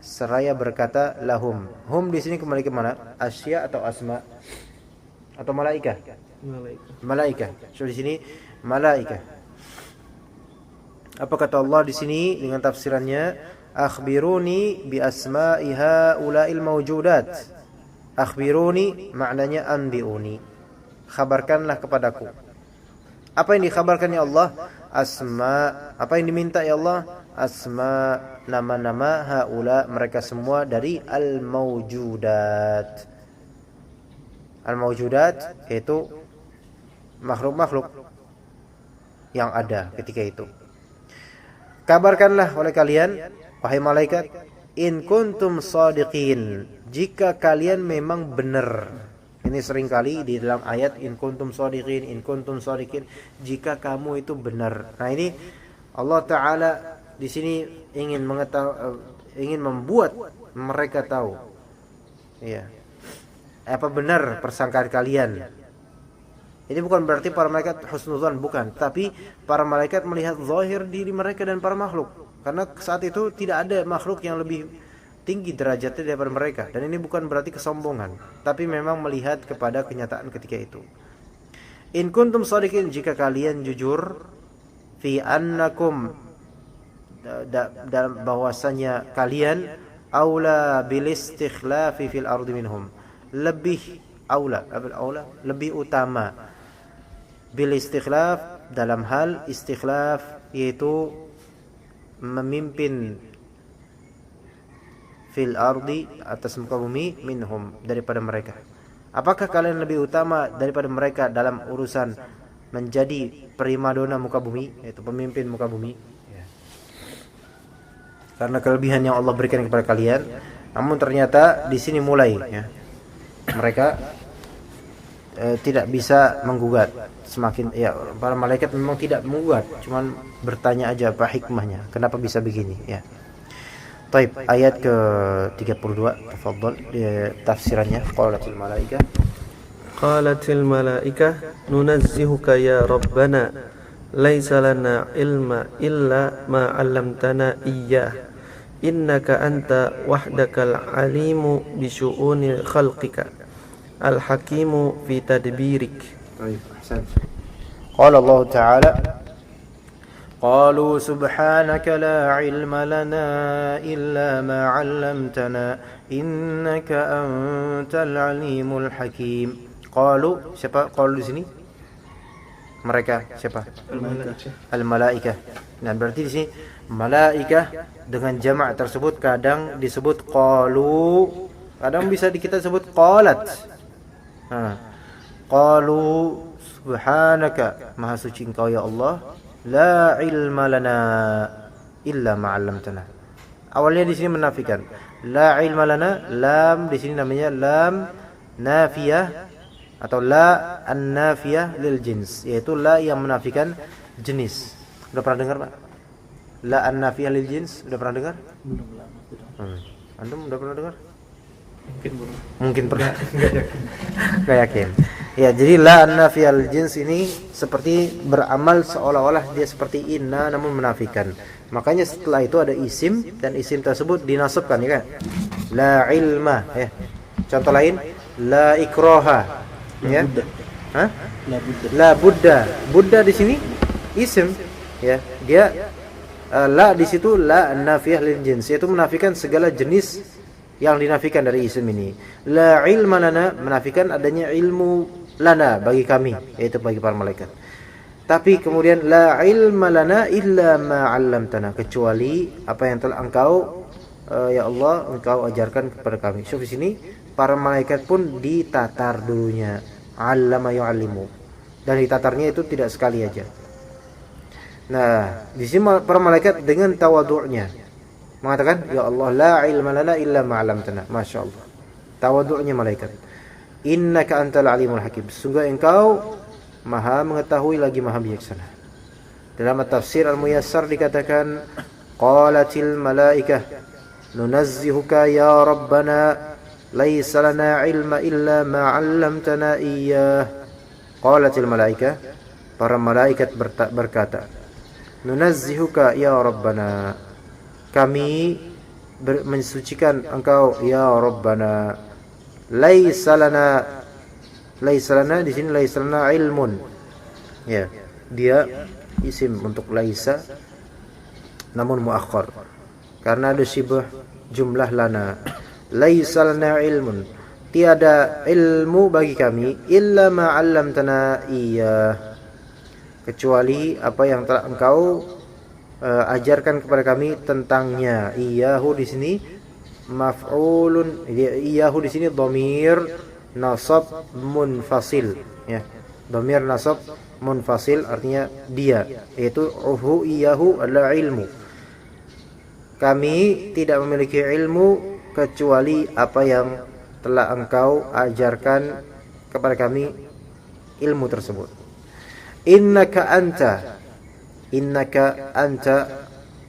seraya berkata lahum. Hum di sini kembali ke mana? Asya atau asma? Atau malaikah? Malaikah. So di sini malaikah. Apa kata Allah di sini dengan tafsirannya? Akhbiruni bi asma'i haula'il mawjudat. Akhbiruni maknanya anbi'uni. Khabarkanlah kepadaku. Apa yang dikhabarkan ya Allah? Asma. Apa yang diminta ya Allah? Asma, nama-nama haula, mereka semua dari al-mawjudat. Al-mawjudat yaitu makhluk-makhluk yang ada ketika itu. Kabarkanlah oleh kalian, wahai malaikat, in kuntum shadiqin, jika kalian memang benar. Ini seringkali di dalam ayat in kuntum shadiqin, jika kamu itu benar. Nah, ini Allah taala di sini ingin membuat mereka tahu. Ya. Apa benar persangkaan kalian? Ini bukan berarti para malaikat husnuzan, bukan, tapi para malaikat melihat zahir diri mereka dan para makhluk. Karena saat itu tidak ada makhluk yang lebih tinggi derajatnya daripada mereka, dan ini bukan berarti kesombongan, tapi memang melihat kepada kenyataan ketika itu. In kuntum shadiqin, jika kalian jujur, fi annakum, dalam bahwasanya kalian aula bil istikhlafi fil ardi minhum, lebih lebih utama bil istikhlaf, dalam hal istikhlaf yaitu memimpin fil ardi, atas muka bumi, minhum, daripada mereka. Apakah kalian lebih utama daripada mereka dalam urusan menjadi primadona muka bumi, yaitu pemimpin muka bumi? Karena kelebihan yang Allah berikan kepada kalian. Namun ternyata di sini mulai ya, mereka tidak bisa menggugat. Semakin ya, para malaikat memang tidak menggugat, cuman bertanya aja apa hikmahnya, kenapa bisa begini ya. Baik, ayat ke-32, tafadhal tafsirannya. Qalatil malaikah, Qalatil malaikah nunazzihuka ya rabbana laisa lana ilma illa ma 'allamtana iyyah innaka anta wahdakal alimu bi syu'uni khalqika al hakimu fi tadbirik. Baik, ahsan. Qala Allah Ta'ala, qalu subhanaka la ilma lana illa ma 'allamtana innaka antal alimul hakim. Qalu, siapa qalu di sini? Mereka, siapa? Al-malaikah. Nah, berarti di sini malaikah dengan jamak tersebut kadang disebut qalu, kadang bisa kita sebut qalat. Qalu subhanaka, maha suci engkau ya Allah, la ilma lana illa ma 'allamtana. Awalnya di sini menafikan la ilma lana, lam di sini namanya lam nafiyah atau la an-nafiyah lil jins, yaitu la yang menafikan jenis. Udah pernah dengar, Pak? La an-nafiyah lil jins, udah pernah dengar? Belum. Antum udah pernah dengar? Mungkin pernah. Enggak yakin. Ya, jadi la an-nafiyah lil jins ini seperti beramal seolah-olah dia seperti inna namun menafikan. Makanya setelah itu ada isim dan isim tersebut dinasabkan, ya kan? La ilma, ya. Contoh lain, la ikraha, ya. Hah? La Buddha. Buddha di sini isim, ya. Dia la di situ la nafiyah lil jins, yaitu menafikan segala jenis yang dinafikan dari isim ini. La ilma lana, menafikan adanya ilmu lana bagi kami, yaitu bagi para malaikat. Tapi kemudian la ilma lana illa ma 'allamtana, kecuali apa yang telah engkau ya Allah engkau ajarkan kepada kami. So di sini para malaikat pun ditatar dulunya, 'allama yu'allimu. Dan ditatarnya itu tidak sekali aja. Nah, di sini para malaikat dengan tawadhu'nya mengatakan, ya Allah la ilma lana illa ma 'allamtana. Masyaallah. Tawadhu'nya malaikat. Innaka antal alimul hakim. Sungguh engkau Maha mengetahui lagi Maha bijaksana. Dalam tafsir Al-Muyassar dikatakan, qalatil malaikah nunazzihuka ya Rabbana laisa lana ilma illa ma 'allamtana iyyah. Qalatil malaikah, para malaikat berkata, nunazzihuka ya Rabbana, kami mensucikan engkau ya Rabbana. Laisa lana di sini laisa lana ilmun. Ya, dia isim untuk laisa namun muakhkhar. Karena ada syibah jumlah lana. Laisa lana ilmun. Tiada ilmu bagi kami illa ma 'allamtana iyyah. Kecuali apa yang telah engkau ajarkan kepada kami tentangnya. Iyyahu di sini maf'ulun. Iyyahu di sini dhamir nasab munfasil, ya. Dhamir nasab munfasil artinya dia, yaitu uhu iyyahu adalah ilmu. Kami tidak memiliki ilmu kecuali apa yang telah engkau ajarkan kepada kami ilmu tersebut. Innaka anta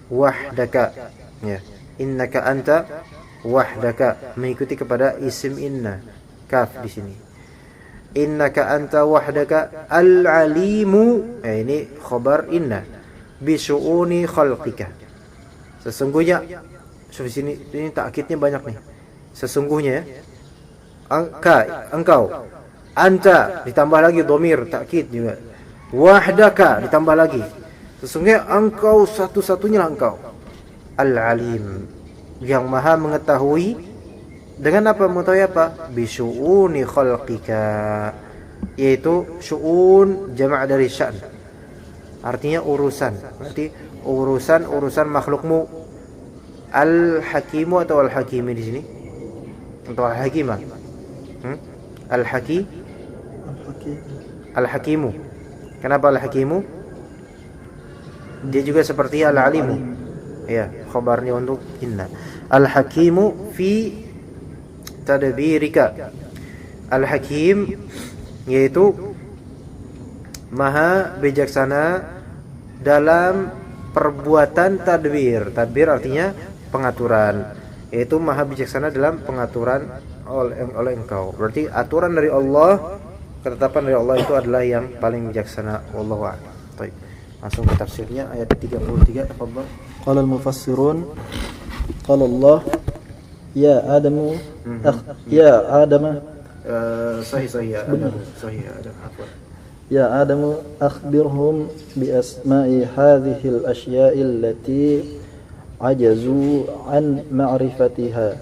wahdaka, ya. Innaka anta wahdaka mengikuti kepada isim inna, kaf di sini. Innaka anta wahdaka al-alimu, ini khabar inna bi syu'uni khalqika. Sesungguhnya di sini ini takkidnya banyak nih. Sesungguhnya, ya. Engkau. Anta ditambah lagi dhamir takkid juga. Wahdaka ditambah lagi. Sesungguhnya engkau satu-satunya engkau. Al-alim, yang maha mengetahui. Dengan apa mengetahui apa? Bisyu'uni khalqika, yaitu syu'un jamak dari sya'n, artinya urusan. Berarti urusan makhlukmu. Al-hakimu atau al-hakimi di sini? Atau al-hakimah? Al-hakimu. Kenapa al-hakimu? Dia juga seperti al-alimu. Ya, khabarnya untuk inna. Al-hakimu fi tadbirika. Al-hakim yaitu maha bijaksana dalam perbuatan tadbir. Tadbir artinya pengaturan, yaitu maha bijaksana dalam pengaturan oleh engkau. Berarti aturan dari Allah, ketetapan dari Allah itu adalah yang paling bijaksana. Wallahu a'lam. Baik. Langsung ke tafsirnya ayat 33. Tafadhal. Qala al-mufassirun, qala Allah ya Adamu ya Adam sahih Adam afwan. Ya Adamu akhbirhum bi asma'i hadhihi al-ashya'i allati ajazu an ma'rifatiha.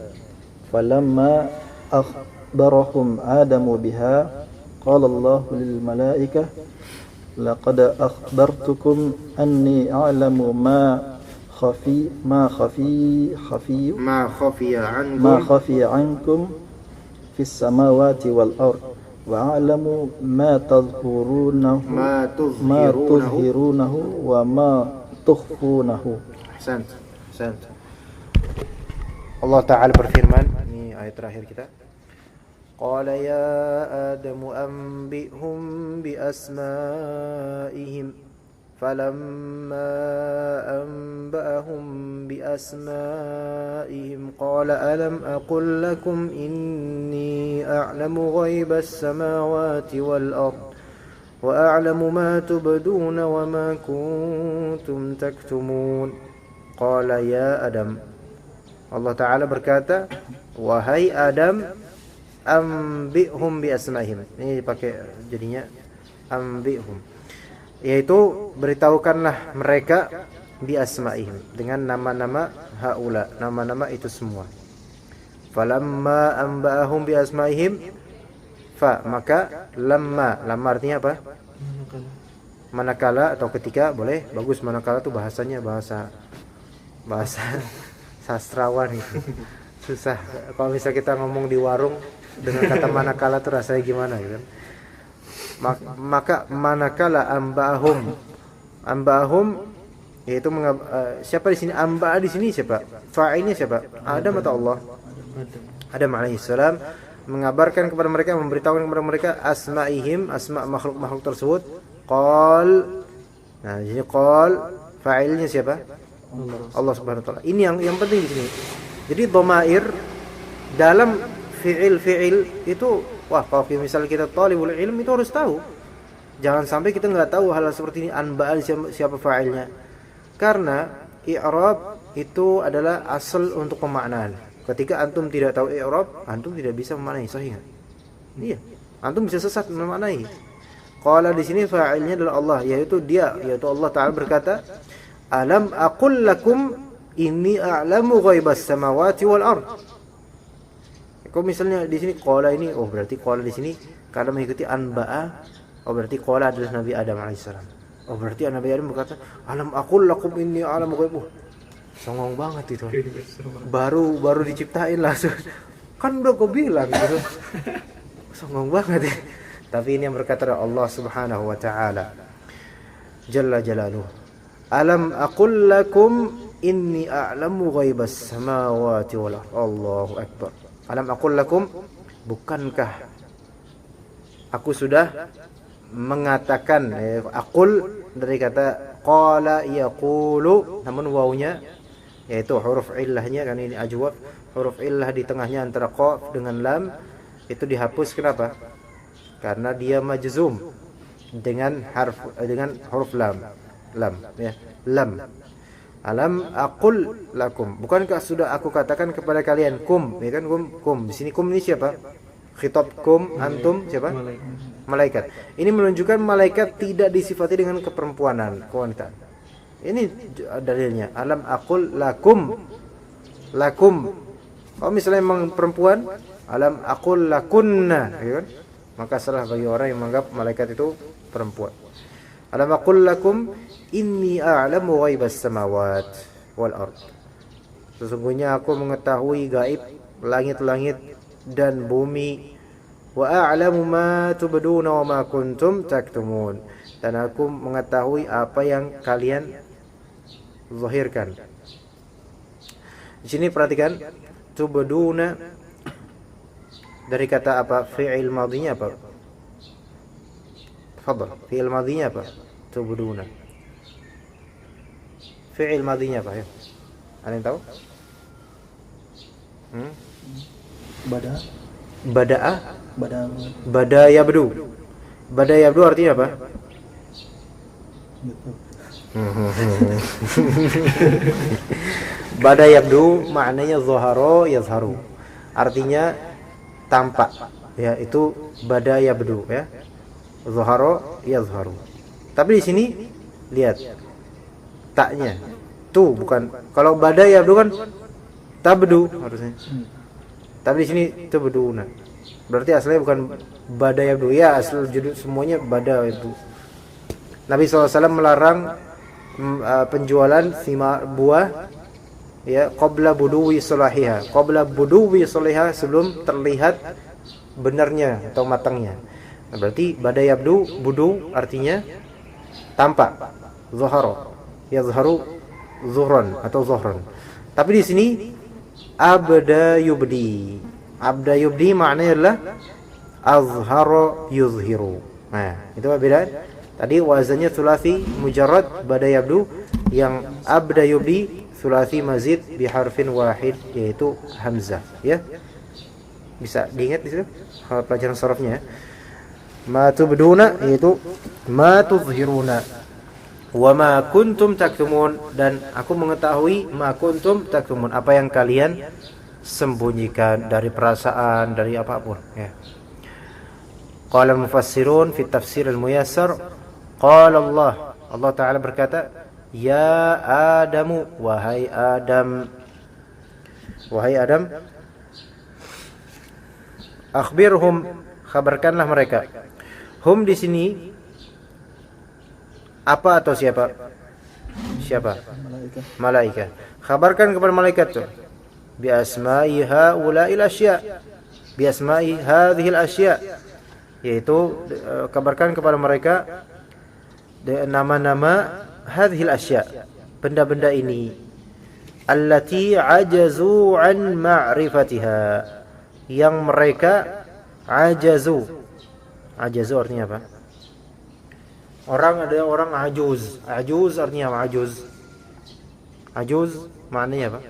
Falamma akhbarahum Adamu biha qala Allah lil malaikah laqad akhbartukum anni a'lamu ma khafiya ankum fis samawati wal ard wa a'lamu ma tadhkurunahu wa ma tukhfunahu. Ahsan. Allah Ta'ala berfirman, ini ayat terakhir kita. قال يا آدم أنبئهم بأسمائهم فلما أنبأهم بأسمائهم قال ألم أقل لكم إني أعلم غيب السماوات والأرض وأعلم ما تبدون وما كنتم تكتمون قال يا آدم. Allah Ta'ala berkata, wahai Adam, ambihum bi asma'ihim. Ini dipakai jadinya ambihum, yaitu beritahukanlah mereka bi asma'ihim, dengan nama-nama haula, nama-nama itu semua. Falamma amba'ahum bi asma'ihim, fa, maka lamma artinya apa? Manakala atau ketika, boleh, bagus. Manakala itu bahasanya bahasa sastrawan itu. Susah kalau misalnya kita ngomong di warung dengan kata manakala tuh rasanya gimana gitu kan. Maka manakala amba'ahum yaitu siapa di sini? Amba di sini siapa? Fa'ilnya siapa? Adam atau Allah? Adam alaihissalam mengabarkan kepada mereka, memberitahukan kepada mereka asma'ihim, asma' makhluk-makhluk tersebut. Qal, nah di sini qal, fa'ilnya siapa? Allah Subhanahu wa taala. Ini yang penting di sini. Jadi dhamair dalam fi'il itu, wah, kalau misalnya kita talibul ilm itu harus tahu. Jangan sampai kita enggak tahu hal seperti ini, anba'al siapa fa'ilnya. Karena i'rab itu adalah asal untuk pemaknaan. Ketika antum tidak tahu i'rab, antum tidak bisa memaknai, sahih enggak? Iya. Antum bisa sesat memaknai. Qala di sini fa'ilnya adalah Allah, yaitu Allah Ta'ala berkata, alam aqul lakum inni a'lamu ghaibas samawati wal ard. Kalau misalnya di sini qala ini, oh berarti qala di sini karena mengikuti anba'a, oh berarti qala adalah Nabi Adam alaihissalam. Oh berarti Nabi Adam berkata, alam aqul lakum inni a'lamu ghaib. Songong banget itu. Baru diciptain langsung. Kan udah gue bilang gitu. Songong banget ya. Tapi ini yang berkata Allah Subhanahu wa taala Jalla Jalaluhu. Alam aqul lakum inni a'lamu ghaibas samawati wal ardh. Allahu akbar. Alam aqul lakum, bukankah aku sudah mengatakan, aqul dari kata qala yaqulu, namun wawunya yaitu huruf illahnya, kan ini ajwaf, huruf illah di tengahnya antara qaf dengan lam itu dihapus. Kenapa? Karena dia majzum dengan huruf lam, ya, lam. Alam aqul lakum, bukankah sudah aku katakan kepada kalian, kum, ya kan, kum. Di sini kum ini siapa? Khitab kum, antum siapa? Malaikat. Ini menunjukkan malaikat tidak disifati dengan keperempuanan, kewanita. Ini dalilnya. Alam aqul lakum. Kalau misalnya memang perempuan, alam aqul lakunna, ya kan? Maka salah bagi orang yang menganggap malaikat itu perempuan. Alam aqul lakum inni a'lamu ghaibas samawat wal ard. Sesungguhnya aku mengetahui gaib langit-langit dan bumi. Wa a'lamu ma tubduna wa ma kuntum taktumun. Dan aku mengetahui apa yang kalian zahirkan. Di sini perhatikan, tubduna dari kata apa? Fi'il madhinya apa? Tafadhal. Fi'il madhinya apa? Tubduna. Fi'il madhinya apa ya? Ada yang tahu? Bada yabdu. Bada yabdu artinya apa? Bada yabdu maknanya zahara yazharu. Artinya tampak. Ya, itu bada yabdu ya. Zahara yazharu. Tapi di sini lihat taknya. Tuh bukan, kalau bada yabdu kan tabdu harusnya. Tapi di sini tabduna. Berarti asalnya bukan bada yabdu. Ya, asal judul semuanya bada yabdu. Nabi SAW melarang penjualan buah ya qabla buduwi salahiha. Qabla buduwi salahiha, sebelum terlihat benarnya atau matangnya. Nah, berarti bada yabdu, budu artinya tampak. Zahara yazharu zuhran atau zuhran. Tapi di sini abda yubdi. Abda yubdi maknanya adalah azhara yuzhiru. Nah, itu beda. Tadi wazannya sulasi mujarrad bada yabdu, yang abda yubdi sulasi mazid bi harfin wahid yaitu hamzah, ya. Bisa diingat di situ pelajaran sharafnya. Ma tubduna yaitu ma tuzhiruna. Wa ma kuntum taktumun, dan aku mengetahui ma kuntum taktumun, apa yang kalian sembunyikan dari perasaan, dari apapun, ya. Qala al-mufassirun fi tafsir al-muyassar, qala Allah Ta'ala berkata, ya Adamu, wahai Adam, akhbirhum, khabarkanlah mereka. Hum di sini apa atau siapa? Malaikat. Khabarkan kepada malaikat tuh. Bi asma'i haula'il asya. Bi asma'i hadhil asya. Yaitu kabarkan kepada mereka nama-nama hadhil asya, benda-benda ini. Allati ajazu an ma'rifatiha, yang mereka ajazu. Ajazu artinya apa? Ada orang ajuz. Ajuz artinya apa? Ajuz maknanya apa?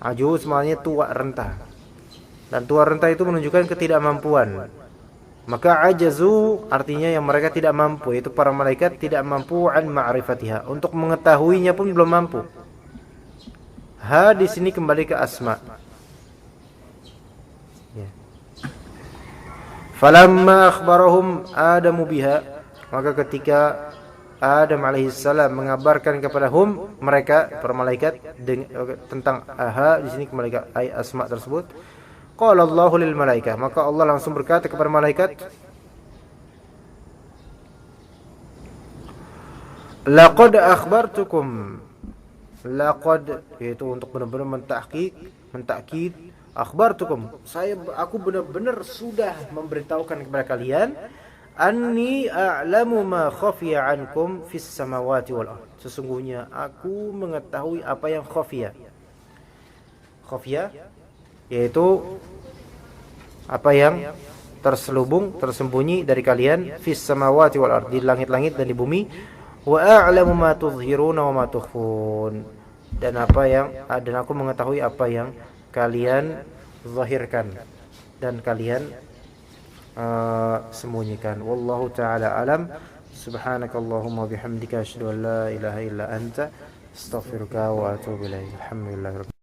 Ajuz maknanya tua renta. Dan tua renta itu menunjukkan ketidakmampuan. Maka ajazu artinya yang mereka tidak mampu, yaitu para malaikat tidak mampu an ma'rifatiha, untuk mengetahuinya pun belum mampu. Ha di sini kembali ke asma. Ya. Falamma akhbarahum Adamu biha, maka ketika Adam alaihissalam mengabarkan kepada mereka para malaikat tentang ha di sini kembali ke asma tersebut. Qala Allahu lil malaikah, maka Allah langsung berkata kepada malaikat, laqad akhbartukum. Laqad yaitu untuk benar-benar mentakid akhbartukum, aku benar-benar sudah memberitahukan kepada kalian, anni a'lamu ma khafiya ankum fis samawati wal ard, sesungguhnya aku mengetahui apa yang khafiya yaitu apa yang tersembunyi dari kalian, fis samawati wal ard, di langit-langit dan di bumi. Wa a'lamu ma tuzhiruna wa ma tukhfun, dan aku mengetahui apa yang kalian zahirkan dan kalian sembunyikan. Wallahu ta'ala alam. Subhanakallahumma bihamdika asyhadu an la ilaha illa anta astaghfiruka wa atubu ilaik. Alhamdulillah.